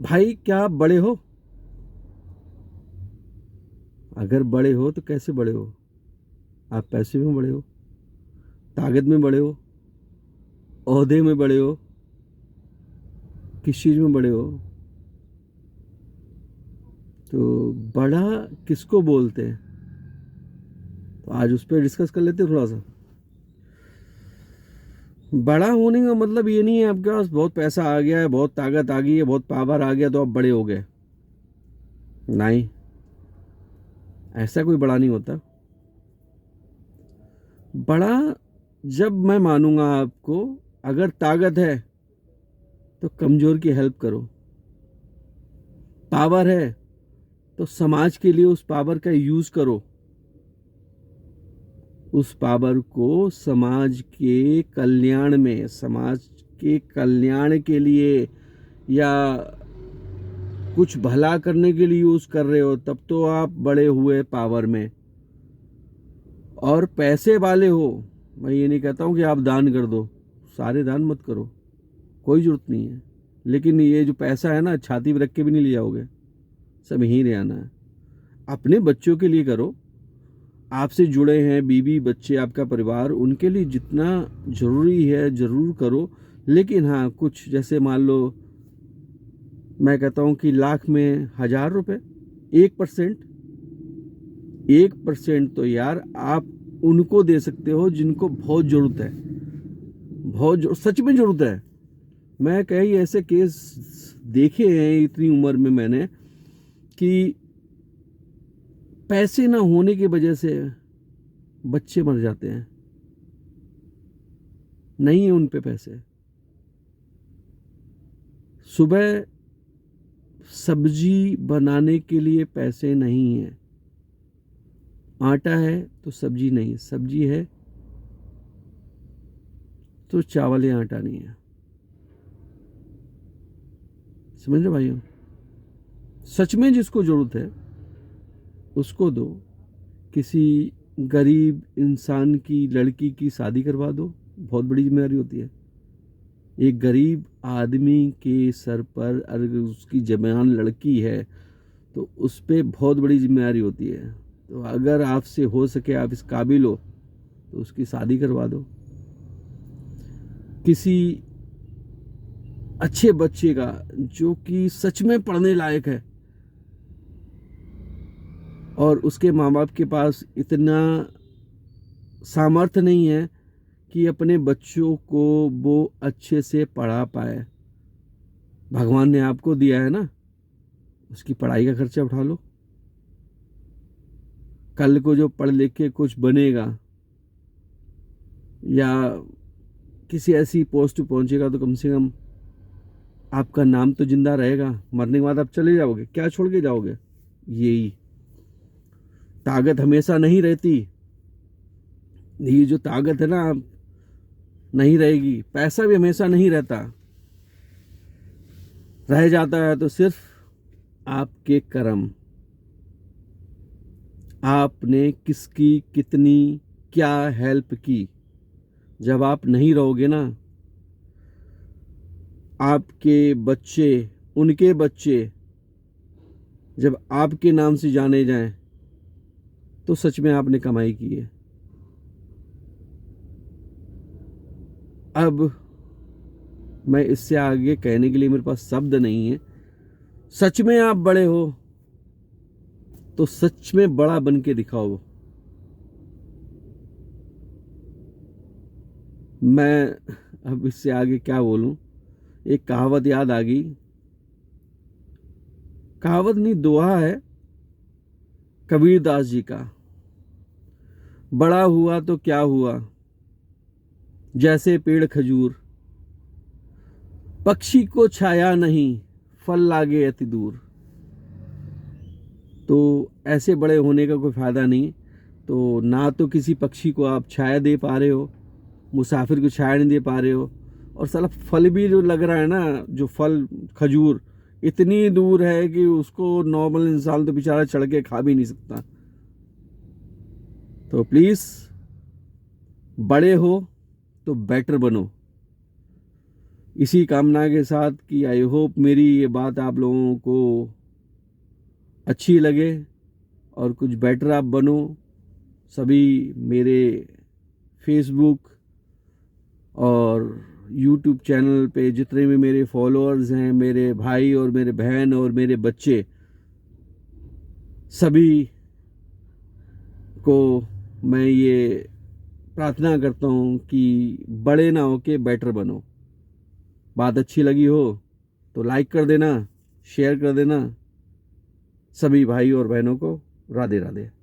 भाई क्या आप बड़े हो? अगर बड़े हो तो कैसे बड़े हो? आप पैसे में बड़े हो, ताकत में बड़े हो, ओहदे में बड़े हो, किस चीज में बड़े हो? तो बड़ा किसको बोलते हैं? तो आज उस पर डिस्कस कर लेते हैं थोड़ा सा। बड़ा होने का मतलब ये नहीं है आपके पास बहुत पैसा आ गया है, बहुत ताकत आ गई है, बहुत पावर आ गया तो आप बड़े हो गए। नहीं, ऐसा कोई बड़ा नहीं होता। बड़ा जब मैं मानूंगा आपको, अगर ताकत है तो कमजोर की हेल्प करो, पावर है तो समाज के लिए उस पावर का यूज करो, उस पावर को समाज के कल्याण में, समाज के कल्याण के लिए या कुछ भला करने के लिए यूज कर रहे हो, तब तो आप बड़े हुए पावर में। और पैसे वाले हो, मैं ये नहीं कहता हूं कि आप दान कर दो, सारे दान मत करो, कोई जरूरत नहीं है। लेकिन ये जो पैसा है ना, छाती पे रख के भी नहीं ले जाओगे, सब यहीं ले आना है। अपने बच्चों के लिए करो, आपसे जुड़े हैं बीवी बच्चे, आपका परिवार, उनके लिए जितना जरूरी है जरूर करो। लेकिन हाँ, कुछ जैसे मान लो, मैं कहता हूँ कि लाख में 1,000 रुपए, 1%, 1% तो यार आप उनको दे सकते हो जिनको बहुत जरूरत है, सच में जरूरत है। मैं कई ऐसे केस देखे हैं इतनी उम्र में मैंने, कि पैसे ना होने की वजह से बच्चे मर जाते हैं, नहीं है उन पे पैसे। सुबह सब्जी बनाने के लिए पैसे नहीं है, आटा है तो सब्जी नहीं, सब्जी है तो चावल या आटा नहीं है। समझ रहे भाइयों? सच में जिसको जरूरत है उसको दो। किसी गरीब इंसान की लड़की की शादी करवा दो, बहुत बड़ी जिम्मेदारी होती है। एक गरीब आदमी के सर पर अगर उसकी जवान लड़की है तो उस पर बहुत बड़ी जिम्मेदारी होती है। तो अगर आपसे हो सके, आप इस काबिल हो, तो उसकी शादी करवा दो। किसी अच्छे बच्चे का जो कि सच में पढ़ने लायक है और उसके माँ बाप के पास इतना सामर्थ्य नहीं है कि अपने बच्चों को वो अच्छे से पढ़ा पाए, भगवान ने आपको दिया है ना, उसकी पढ़ाई का खर्चा उठा लो। कल को जो पढ़ लिख के कुछ बनेगा या किसी ऐसी पोस्ट पे पहुंचेगा तो कम से कम आपका नाम तो जिंदा रहेगा। मरने के बाद आप चले जाओगे, क्या छोड़ के जाओगे? यही ताकत हमेशा नहीं रहती, ये जो ताकत है ना, नहीं रहेगी। पैसा भी हमेशा नहीं रहता, रह जाता है तो सिर्फ आपके कर्म, आपने किसकी कितनी क्या हेल्प की। जब आप नहीं रहोगे ना, आपके बच्चे, उनके बच्चे जब आपके नाम से जाने जाएं तो सच में आपने कमाई की है। अब मैं इससे आगे कहने के लिए मेरे पास शब्द नहीं है। सच में आप बड़े हो तो सच में बड़ा बन के दिखाओ। मैं अब इससे आगे क्या बोलूं? एक कहावत याद आ गई, कहावत नहीं, दोहा है कबीर दास जी का। बड़ा हुआ तो क्या हुआ, जैसे पेड़ खजूर, पक्षी को छाया नहीं, फल लागे अति दूर। तो ऐसे बड़े होने का कोई फायदा नहीं। तो ना तो किसी पक्षी को आप छाया दे पा रहे हो, मुसाफिर को छाया नहीं दे पा रहे हो, और साला फल भी जो लग रहा है ना, जो फल खजूर इतनी दूर है कि उसको नॉर्मल इंसान तो बेचारा चढ़ के खा भी नहीं सकता। तो प्लीज, बड़े हो तो बेटर बनो। इसी कामना के साथ कि आई होप मेरी ये बात आप लोगों को अच्छी लगे और कुछ बेटर आप बनो। सभी मेरे फेसबुक और यूट्यूब चैनल पे जितने भी मेरे फॉलोअर्स हैं, मेरे भाई और मेरे बहन और मेरे बच्चे, सभी को मैं ये प्रार्थना करता हूँ कि बड़े ना होके बेटर बनो। बात अच्छी लगी हो तो लाइक कर देना, शेयर कर देना। सभी भाई और बहनों को राधे राधे।